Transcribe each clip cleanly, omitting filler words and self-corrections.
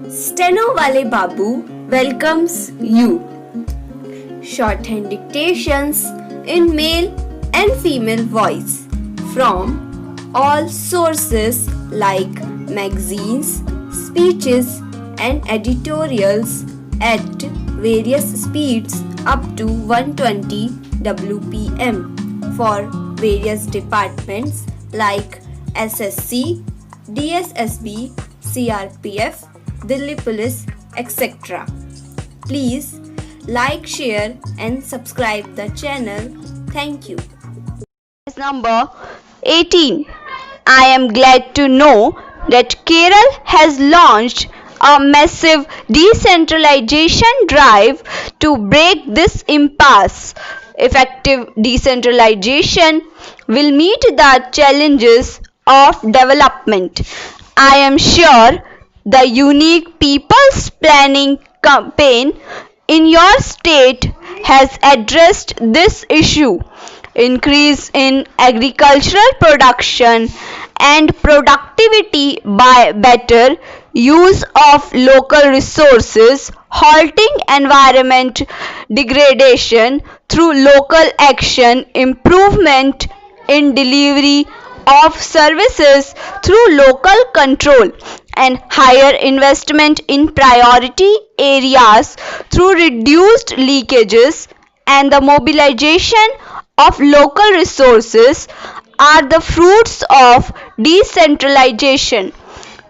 Steno Wale Babu welcomes you. Shorthand dictations in male and female voice from all sources like magazines, speeches, and editorials at various speeds up to 120 WPM for various departments like SSC, DSSB, CRPF, Delhi Police, etc. Please like, share and subscribe the channel. Thank you. Number 18. I am glad to know that Kerala has launched a massive decentralization drive to break this impasse. Effective decentralization will meet the challenges of development. I am sure the unique People's Planning campaign in your state has addressed this issue. Increase in agricultural production and productivity by better use of local resources, halting environment degradation through local action, improvement in delivery of services through local control, and higher investment in priority areas through reduced leakages and the mobilization of local resources are the fruits of decentralization.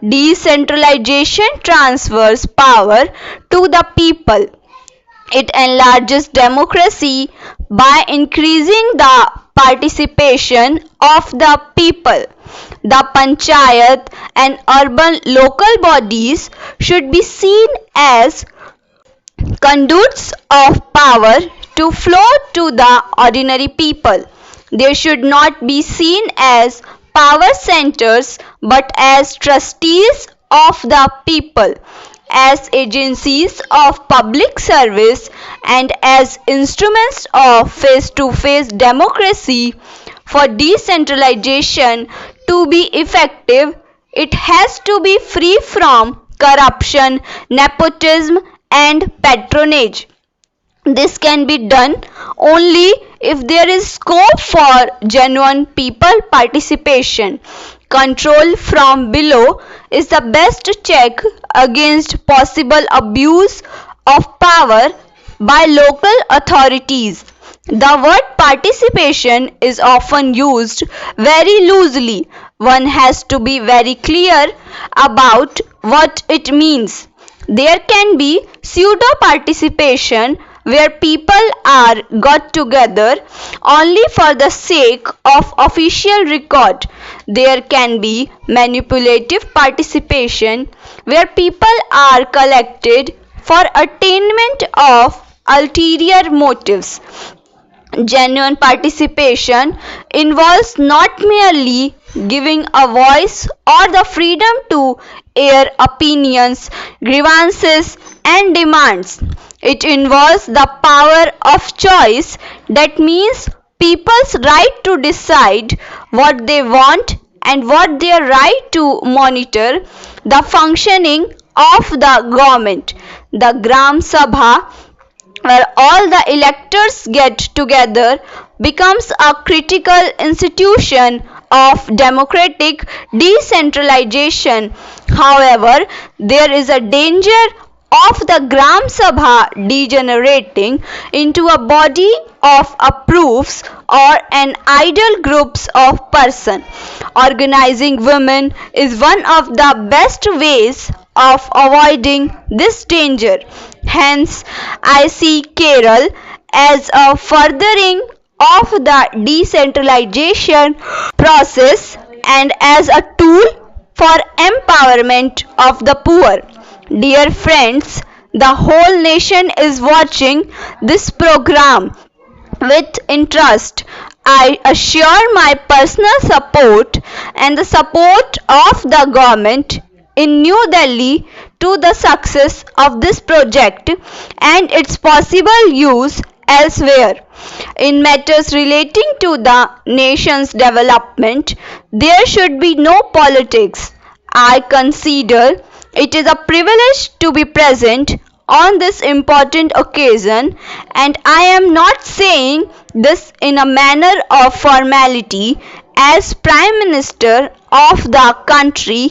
Decentralization transfers power to the people. It enlarges democracy by increasing the participation of the people. The panchayat and urban local bodies should be seen as conduits of power to flow to the ordinary people. They should not be seen as power centers but as trustees of the people, as agencies of public service, and as instruments of face-to-face democracy. For decentralization to be effective, it has to be free from corruption, nepotism, and patronage. This can be done only if there is scope for genuine people participation. Control from below is the best check against possible abuse of power by local authorities. The word participation is often used very loosely. One has to be very clear about what it means. There can be pseudo participation where people are got together only for the sake of official record. There can be manipulative participation where people are collected for attainment of ulterior motives. Genuine participation involves not merely giving a voice or the freedom to air opinions, grievances, and demands. It involves the power of choice. That means people's right to decide what they want and what their right to monitor the functioning of the government. The Gram Sabha, where all the electors get together, becomes a critical institution of democratic decentralization. However, there is a danger of the Gram Sabha degenerating into a body of approves or an idle groups of persons. Organizing women is one of the best ways of avoiding this danger. Hence, I see Kerala as a furthering of the decentralization process and as a tool for empowerment of the poor. Dear friends, the whole nation is watching this program with interest. I assure my personal support and the support of the government in New Delhi to the success of this project and its possible use elsewhere. In matters relating to the nation's development, there should be no politics. I consider It is a privilege to be present on this important occasion, and I am not saying this in a manner of formality. As Prime Minister of the country,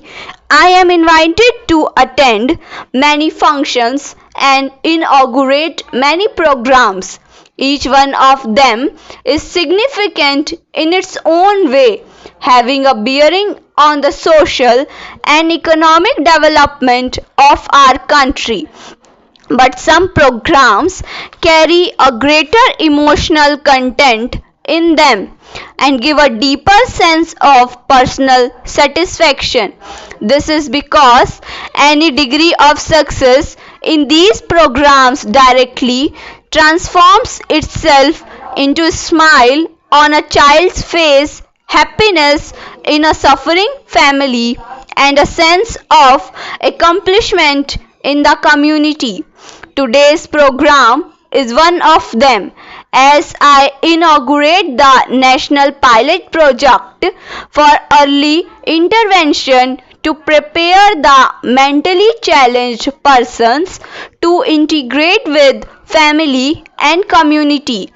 I am invited to attend many functions and inaugurate many programs. Each one of them is significant in its own way, having a bearing on the social and economic development of our country. But some programs carry a greater emotional content in them and give a deeper sense of personal satisfaction. This is because any degree of success in these programs directly transforms itself into a smile on a child's face, happiness in a suffering family, and a sense of accomplishment in the community. Today's program is one of them, as I inaugurate the National Pilot Project for Early Intervention to prepare the mentally challenged persons to integrate with family and community.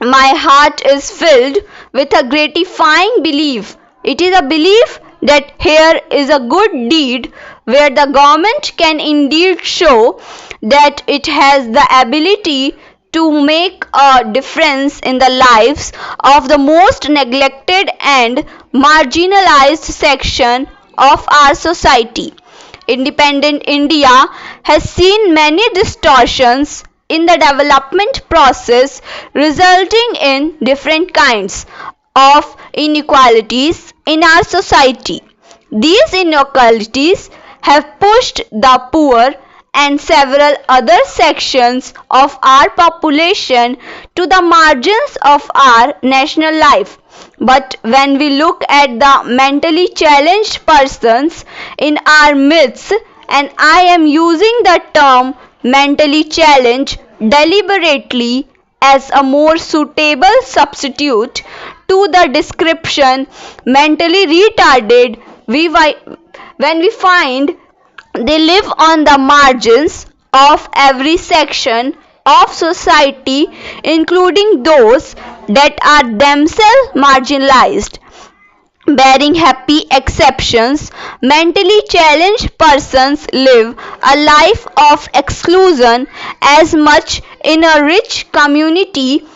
My heart is filled with a gratifying belief. It is a belief that here is a good deed where the government can indeed show that it has the ability to make a difference in the lives of the most neglected and marginalized section of our society. Independent India has seen many distortions in the development process, resulting in different kinds of inequalities in our society. These inequalities have pushed the poor and several other sections of our population to the margins of our national life. But when we look at the mentally challenged persons in our midst, and I am using the term mentally challenged deliberately as a more suitable substitute to the description mentally retarded, when we find they live on the margins of every section of society, including those that are themselves marginalized. Barring happy exceptions, mentally challenged persons live a life of exclusion as much in a rich community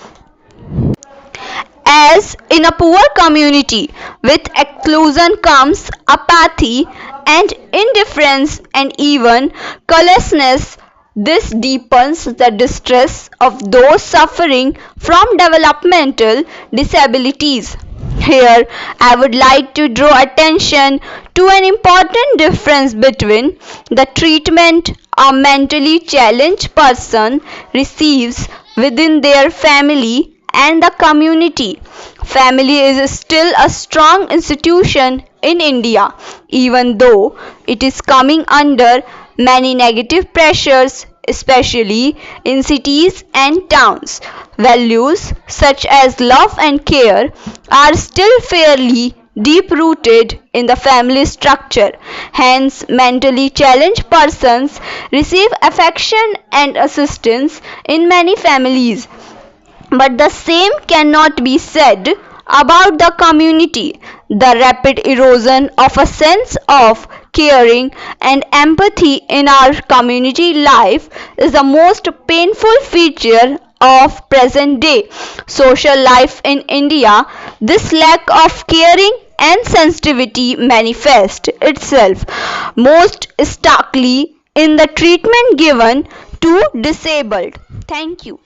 as in a poor community. With exclusion comes apathy and indifference and even callousness. This deepens the distress of those suffering from developmental disabilities. Here, I would like to draw attention to an important difference between the treatment a mentally challenged person receives within their family and the community. Family is still a strong institution in India, even though it is coming under many negative pressures, especially in cities and towns. Values such as love and care are still fairly deep rooted in the family structure. Hence, mentally challenged persons receive affection and assistance in many families. But the same cannot be said about the community. The rapid erosion of a sense of caring and empathy in our community life is the most painful feature of present day social life in India. This lack of caring and sensitivity manifests itself most starkly in the treatment given to disabled. Thank you.